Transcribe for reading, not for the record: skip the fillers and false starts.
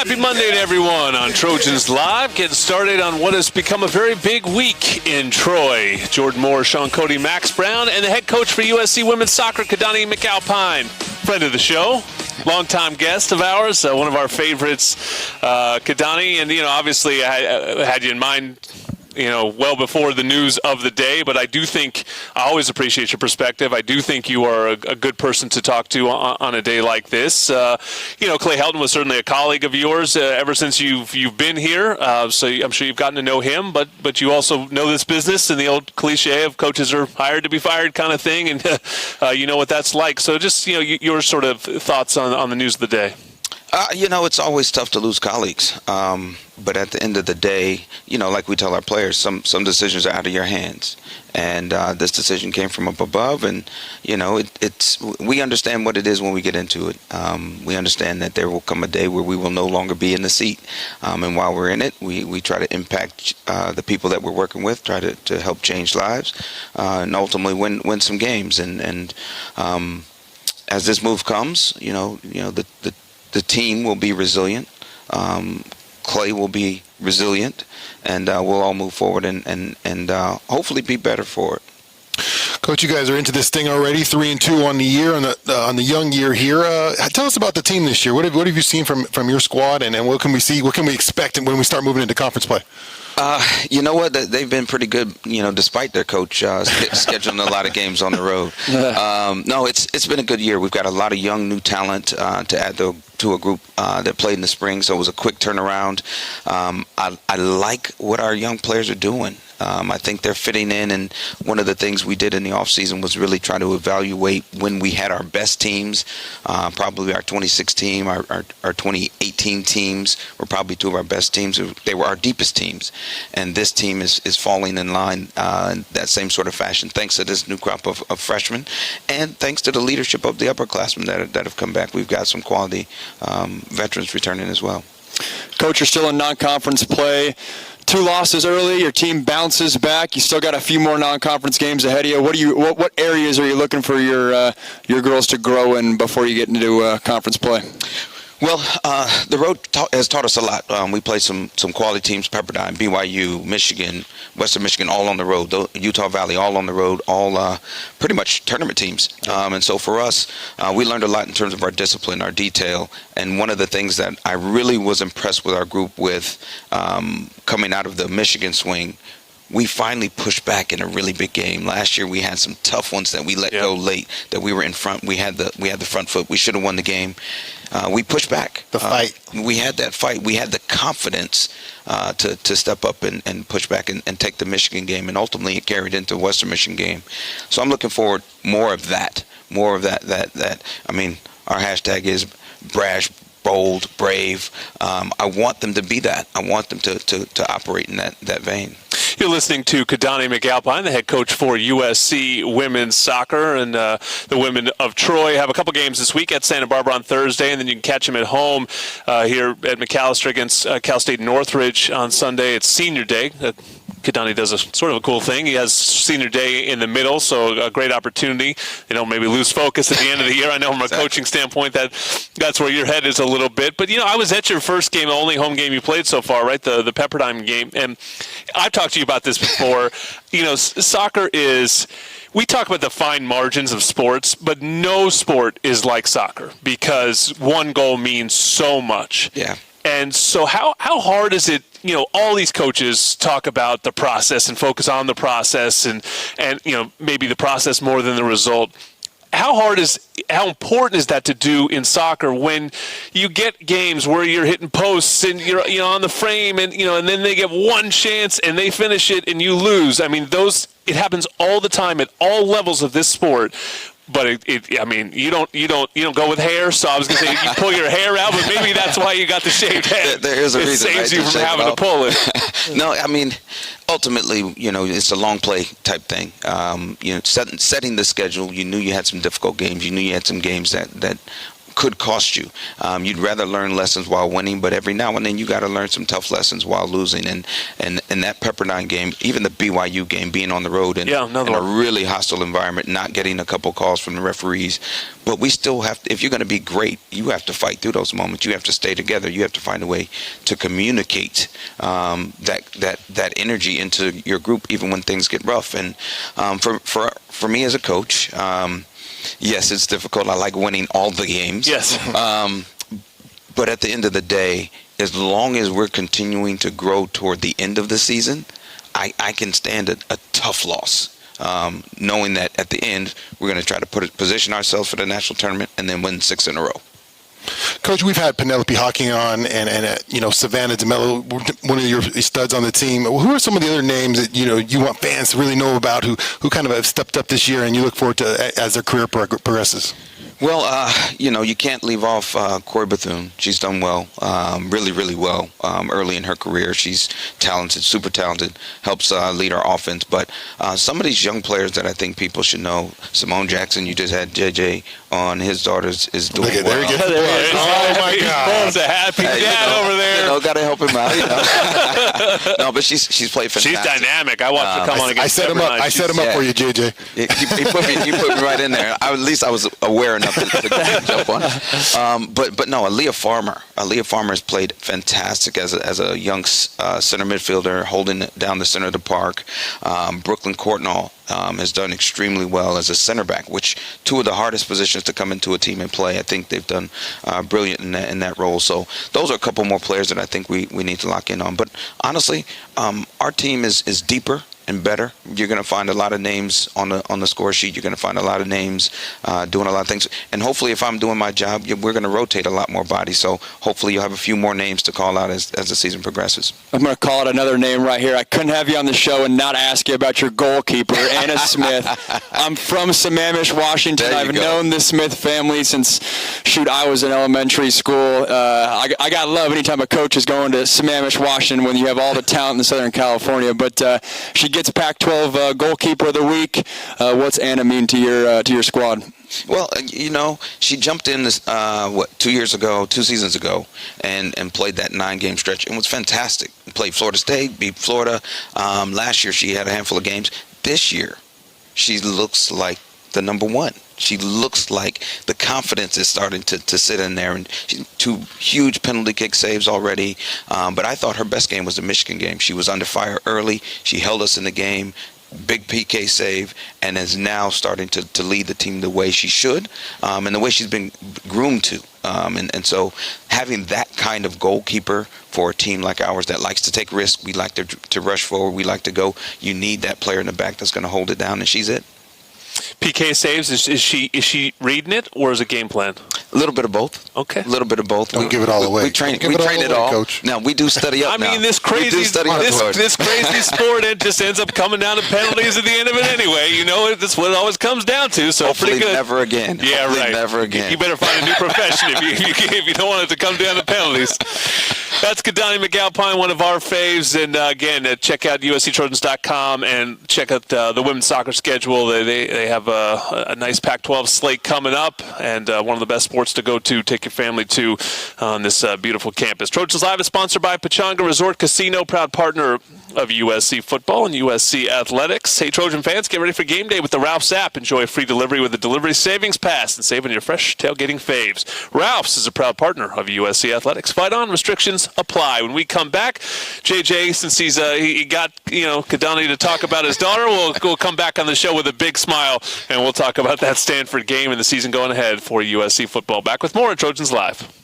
Happy Monday to everyone on Trojans Live. Getting started on what has become a very big week in Troy. Jordan Moore, Sean Cody, Max Brown, and the head coach for USC women's soccer, Keidane McAlpine. Friend of the show, longtime guest of ours, one of our favorites, Keidane. And, obviously I had you in mind, well before the news of the day, but I do think I always appreciate your perspective. I do think you are a good person to talk to on a day like this. Clay Helton was certainly a colleague of yours ever since you've been here, so I'm sure you've gotten to know him, but you also know this business and the old cliche of coaches are hired to be fired kind of thing, and you know what that's like. So just, your sort of thoughts on the news of the day. It's always tough to lose colleagues. But at the end of the day, like we tell our players, some decisions are out of your hands. And this decision came from up above. And, we understand what it is when we get into it. We understand that there will come a day where we will no longer be in the seat. And while we're in it, we try to impact the people that we're working with, try to help change lives, and ultimately win some games. And as this move comes, the team will be resilient. Clay will be resilient, and we'll all move forward and hopefully be better for it. Coach, you guys are into this thing already, 3-2 on the year, on the young year here. Tell us about the team this year. What have you seen from your squad, and what can we see? What can we expect when we start moving into conference play? You know what? They've been pretty good, despite their coach scheduling a lot of games on the road. No, it's been a good year. We've got a lot of young, new talent to add to a group that played in the spring, so it was a quick turnaround. I like what our young players are doing. I think they're fitting in, and one of the things we did in the offseason was really try to evaluate when we had our best teams. Probably our 2016, our 2018 teams were probably two of our best teams. They were our deepest teams, and this team is falling in line in that same sort of fashion, thanks to this new crop of freshmen, and thanks to the leadership of the upperclassmen that have come back. We've got some quality veterans returning as well. Coach, you're still in non-conference play. 2 losses early, your team bounces back. You still got a few more non-conference games ahead of you. What areas are you looking for your girls to grow in before you get into conference play? Well, the road has taught us a lot. We played some quality teams: Pepperdine, BYU, Michigan, Western Michigan, all on the road. Utah Valley, all on the road, all pretty much tournament teams. And so for us, we learned a lot in terms of our discipline, our detail. And one of the things that I really was impressed with our group with coming out of the Michigan swing, we finally pushed back in a really big game. Last year we had some tough ones that we let go late, that we were in front. We had the front foot. We should have won the game. We pushed back. The fight. We had that fight. We had the confidence to step up and push back and take the Michigan game, and ultimately it carried into the Western Michigan game. So I'm looking forward more of that. I mean, our hashtag is brash, bold, brave. I want them to be that. I want them to operate in that vein. You're listening to Keidane McAlpine, the head coach for USC women's soccer, and the women of Troy have a couple games this week at Santa Barbara on Thursday, and then you can catch them at home here at McAllister against Cal State Northridge on Sunday. It's senior day. Keidane does a sort of a cool thing. He has senior day in the middle, so a great opportunity. They don't maybe lose focus at the end of the year. I know from a coaching standpoint that's where your head is a little bit. But, I was at your first game, the only home game you played so far, right, the Pepperdine game. And I've talked to you about this before. Soccer is – we talk about the fine margins of sports, but no sport is like soccer because one goal means so much. Yeah. And so how hard is it? All these coaches talk about the process and focus on the process and maybe the process more than the result. How important is that to do in soccer when you get games where you're hitting posts and you're on the frame and and then they get one chance and they finish it and you lose? I mean, it happens all the time at all levels of this sport. But you don't go with hair. So I was going to say you pull your hair out, but maybe that's why you got the shaved head. There is a reason. It saves you from having to pull it. No, I mean, ultimately, it's a long play type thing. Setting the schedule, you knew you had some difficult games. You knew you had some games that could cost you. You'd rather learn lessons while winning, but every now and then you got to learn some tough lessons while losing. And that Pepperdine game, even the BYU game, being on the road in a really hostile environment, not getting a couple calls from the referees. But we still have to, if you're going to be great, you have to fight through those moments. You have to stay together. You have to find a way to communicate that energy into your group, even when things get rough. And for me as a coach, yes, it's difficult. I like winning all the games. Yes. But at the end of the day, as long as we're continuing to grow toward the end of the season, I can stand a tough loss, knowing that at the end we're going to try to position ourselves for the national tournament and then win 6 in a row. Coach, we've had Penelope Hawking on, and Savannah DeMello, one of your studs on the team. Who are some of the other names that you want fans to really know about who kind of have stepped up this year, and you look forward to as their career progresses? Well, you can't leave off Corey Bethune. She's done well, really, really well early in her career. She's talented, super talented, helps lead our offense. But some of these young players that I think people should know, Simone Jackson, you just had JJ on. His daughter is doing well. There he is. Oh, my God. There's a happy dad over there. Got to help him out. No, but she's played fantastic. She's dynamic. I watched her come on against Pepperdine. I set him up for you, JJ. He put me right in there. At least I was aware enough to jump on. But no, Aaliyah Farmer. Aaliyah Farmer has played fantastic as a young center midfielder, holding down the center of the park. Brooklyn Courtnall has done extremely well as a center back, which two of the hardest positions to come into a team and play. I think they've done brilliant in that role. So those are a couple more players that I think we need to lock in on. But honestly, our team is deeper and better. You're going to find a lot of names on the score sheet. You're going to find a lot of names doing a lot of things. And hopefully, if I'm doing my job, we're going to rotate a lot more bodies. So hopefully you'll have a few more names to call out as the season progresses. I'm going to call out another name right here. I couldn't have you on the show and not ask you about your goalkeeper, Anna Smith. I'm from Sammamish, Washington. I've known the Smith family since, I was in elementary school. I got love anytime a coach is going to Sammamish, Washington, when you have all the talent in Southern California. But she gets Pac-12 goalkeeper of the week. What's Anna mean to your squad? Well, she jumped in this 2 seasons ago, and played that 9-game stretch and was fantastic. Played Florida State, beat Florida. Last year she had a handful of games. This year she looks like the number one. She looks like the confidence is starting to sit in there, and she's 2 huge penalty kick saves already. But I thought her best game was the Michigan game. She was under fire early. She held us in the game. Big PK save, and is now starting to lead the team the way she should, and the way she's been groomed to. And so having that kind of goalkeeper for a team like ours that likes to take risks, we like to rush forward, we like to go. You need that player in the back that's going to hold it down, and she's it. PK saves, is she reading it, or is it game plan? A little bit of both. Okay. A little bit of both. Don't give it all away. We train it all. Coach. Now, we do study up. I mean, this crazy sport, it just ends up coming down to penalties at the end of it anyway. That's what it always comes down to. So hopefully pretty good. Never again. Yeah, hopefully right. Never again. You better find a new profession if you don't want it to come down to penalties. That's Keidane McAlpine, one of our faves. And again, check out USCTrojans.com and check out the women's soccer schedule. They have a nice Pac-12 slate coming up, and one of the best sports to go to, take your family to on this beautiful campus. Trojans Live is sponsored by Pechanga Resort Casino, proud partner of USC football and USC athletics. Hey, Trojan fans, get ready for game day with the Ralph's app. Enjoy a free delivery with the Delivery Savings Pass and save on your fresh tailgating faves. Ralph's is a proud partner of USC athletics. Fight on. Restrictions apply. When we come back, JJ, since he got Keidane to talk about his daughter, we'll come back on the show with a big smile, and we'll talk about that Stanford game and the season going ahead for USC football. Back with more on Trojans Live.